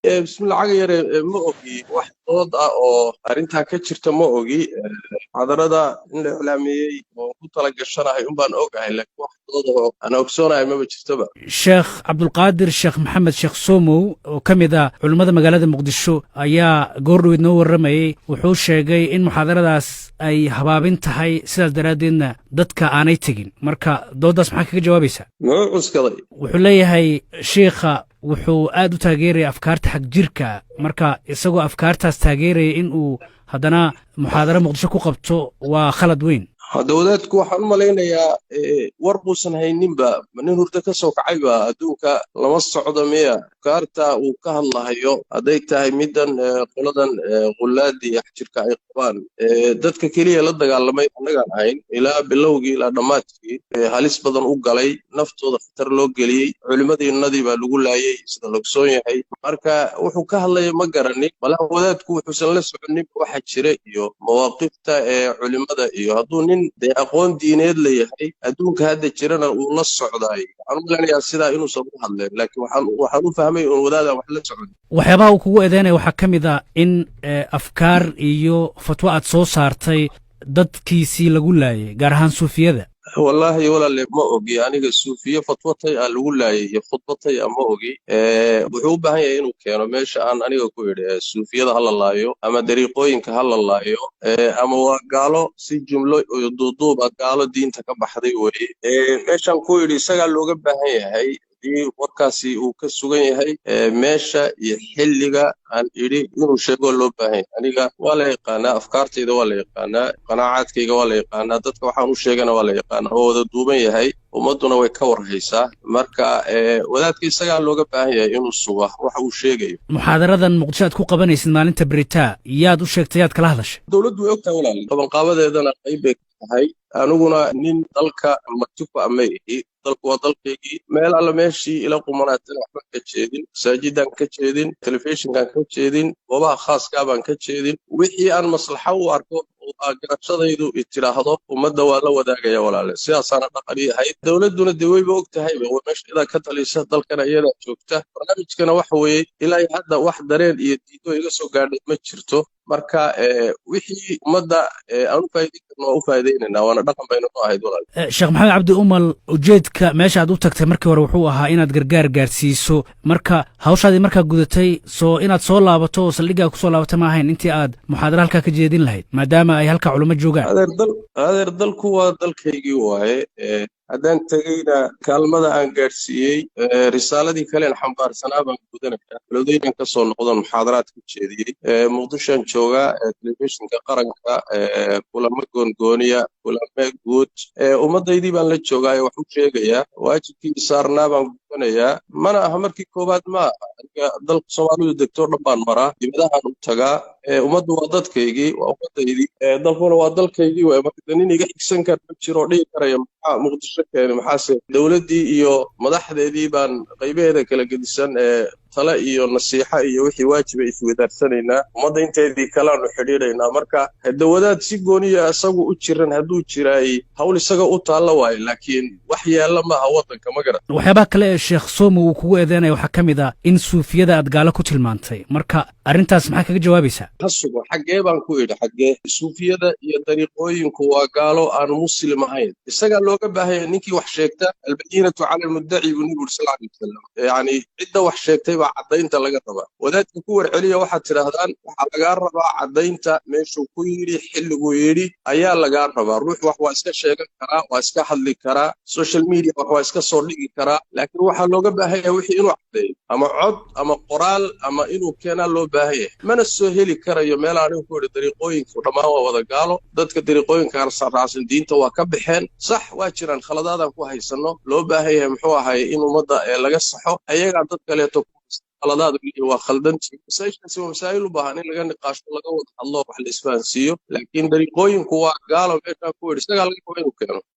بسم الله عاقير ما أوجي واحد وضع أو أرنتها كتير ما أوجي حضرنا إن الإعلامي وطلع قشرة هاي أمبان أوجي لك واحد وضع أنا أكسونا ما بتشتبه sheekh cabdulqaadir sheekh maxamed sheekh somow oo ka mid ah culimmada magaalada muqdisho ayaa goordhoweed noo warramayey wuxuu sheegay in muxaadaradaas ay habaabin tahay sidaas daraaddeedna dadka aanay tegin marka dooddaas maxaa kaga jawaabaysaa ما عسكري wuxuu leeyahay shiikha wuxuu aad u taageeraya afkaarta xag jirka marka isagoo afkaartaas taageeraya in uu haddana muxaadaro muqdisho ku qabto waa khalad weyn dowladku waxaan u malaynayaa war buusan hayninba nin hurdo ka soo kacayba adduunka lama socdo miya afkaarta uu ka hadlahayo hadday tahay middan qoladan qullaadii xajirka ay qabaan dadka keliya la dagaalamay annagaan ahayn ilaa bilowgii ilaa dhammaadkii halis badan u galay naftooda khatar loo geliyey culimmadiinnadii baa lagu laayay sida logsoon yahay marka wuxuu ka hadlaya ma garanin malaha wadaadku wuxuusan la soconin waxa jira iyo mawaaqifta culimmada iyo hadduu nin dee aqoon diineed leeyahay adduunka hadda jirana uu la socdaay waxaan u maleynayaa sidaa inuusan u hadleen laakiin waxaan u fahmay uun wadaadaan wax la socon waxyaabaha uu kugu eedeynaya waxaa ka mid ah in afkaar iyo fatwo aad soo saartay dadkiisii lagu laayay gaar ahaan suufiyada والله ولا اللي ما أوجي أنا الصوفية فتوتي الأولى هي خطبتي ما أوجي وحوبها هي إنه كانوا ماشي أنا أقول الصوفية ده هلا الله يو أما دريقوين كهلا الله يو أما وقالوا سي جملة يضوضوا قالوا دين تكبر حدي وري ماشي نقول يسأل لوجا بهاي دي warkaasi uu ka sugan yahay meesha iyo xilliga aan iri inuu sheego loo baahan aniga waa la yaqaanaa afkaartayda waa la yaqaanaa qanaacadkayga waa la yaqaanaa dadka waxaan u sheegana waa la yaqaanaa oo wada duuban yahay ummaduna way ka warhaysaa marka wadaadka isagaa looga baahan yahay inuu suga waxa uu sheegayo muxaadaradan muqdisho aad ku qabanaysid maalinta beritaa yaad u sheegtay yaad kala hadlashay dowladdu way ogtahay walaal qabanqaabadeedana qayb bay tahay aniguna nin dalka matufa ama ihi dalku waa dalkaygii meel alla meeshii ila qumanaatan waxba ka jeedin masaajidaan ka jeedin telefishinkaan ka jeedin goobaha khaaska baan ka jeedin wixii aan maslaxa u arko garashadaydu tiraahdo ummadda waa la wadaagaya walaale sidaasaana dhaqani ahayd dowladduna dee wayba og tahayba waa meesha idaa ka talisa dalkana iyadaa joogta barnaamijkana waxa weeye ilaa hadda wax dareen iyo diido iga soo gaadhay ma jirto marka wixii ummadda aan u faa'iideyn karno waa u faa'iideynaynaa waana dhaqan baynu u ahayd walaal sheekh maxamed cabdi umal ujeedka meesha aad u tagtay markii hore wuxuu ahaa inaad gargaar gaarsiiso marka hawshaadii markaa gudatay soo inaad soo laabato oo saldhiggaa kusoo laabata ma ahayn intii aad muxaadara halkaa ka jeedin lahayd maadaama ay halkaa culimo joogaan adeer dalku waa dalkaygii waaye haddaan tegeyna kaalmada aan gaadhsiiyey risaaladii kalean xambaarsanaa baan gudanaya lodaynan ka soo noqdon muxaadaraad ka jeediyey muqdishoan joogaa telefishinka qaranka kulamo goongooniya kulame guud ummaddaydii baan la joogaayo wax u sheegayaa waajibkii saarnaa baan gudanayaa mana aha markii koowaad ma aha dalka soomaalidu degtoo dhan baan maraa dibadahaan u tagaa ummaddu waa dadkaygii waa ummaddaydii dalkuna waa dalkaygii waay marka nin iga xigsan kara ma jiro oo dhihi karaya maxaa muqdisho keeni maxaase dowladdii iyo madaxdeedii baan qaybaheeda kala gedisan tale iyo nasiixa iyo wixii waajiba iswedaarsanaynaa ummadda inteedii kalaanu xidhiidhaynaa marka dawadaad si gooniya isagu u jiran hadduu jiraay hawl isaga u taalla waayo laakiin wax yaalla maaha waddanka ma garan waxyaabaha kale ee sheekh somo uu kugu eedeynaya waxaa ka mid ah in suufiyada aad gaalo ku tilmaantay marka arrintaas maxaa kaga jawaabaysaa ha sugo xaggee baan ku idhi xaggee suufiyada iyo dariiqooyinku waa gaalo aan muslim ahayn isagaa looga baahanya ninkii wax sheegta albayinatu cala almuddaci buu nebigu sal alay wasalam yacni cidda wax sheegtay baa caddaynta laga rabaa wadaadka ku warceliya waxaad tidhaahdaan waxaa lagaa rabaa caddaynta meeshuu ku yidhi xilliguu yidhi ayaa lagaa rabaa ruux wax waa iska sheegan karaa waa iska hadli karaa social media wax waa iska soo dhigi karaa laakiin waxaa looga baahanya wixii inuu caddeeyo ama cod ama qoraal ama inuu keenaa loo baahan yahay mana soo heli karayo meel anigu ku idhi dariiqooyinku dhammaan waa wada gaalo dadka dariiqooyinkaan raacsan diinta waa ka baxeen sax waa jiraan khaladaadaan ku haysanno loo baahan yahay muxuu ahay in ummadda laga saxo ayagaa dad kaleeto qaladaad waa khaldantii masaa'ilkaasi waa masaa'il u baahan in laga niqaasho laga wada hadlo wax la isfahansiiyo laakiin dariiqooyinku waa gaalo meeshaan ku idhi isagaa laga raba inuu keeno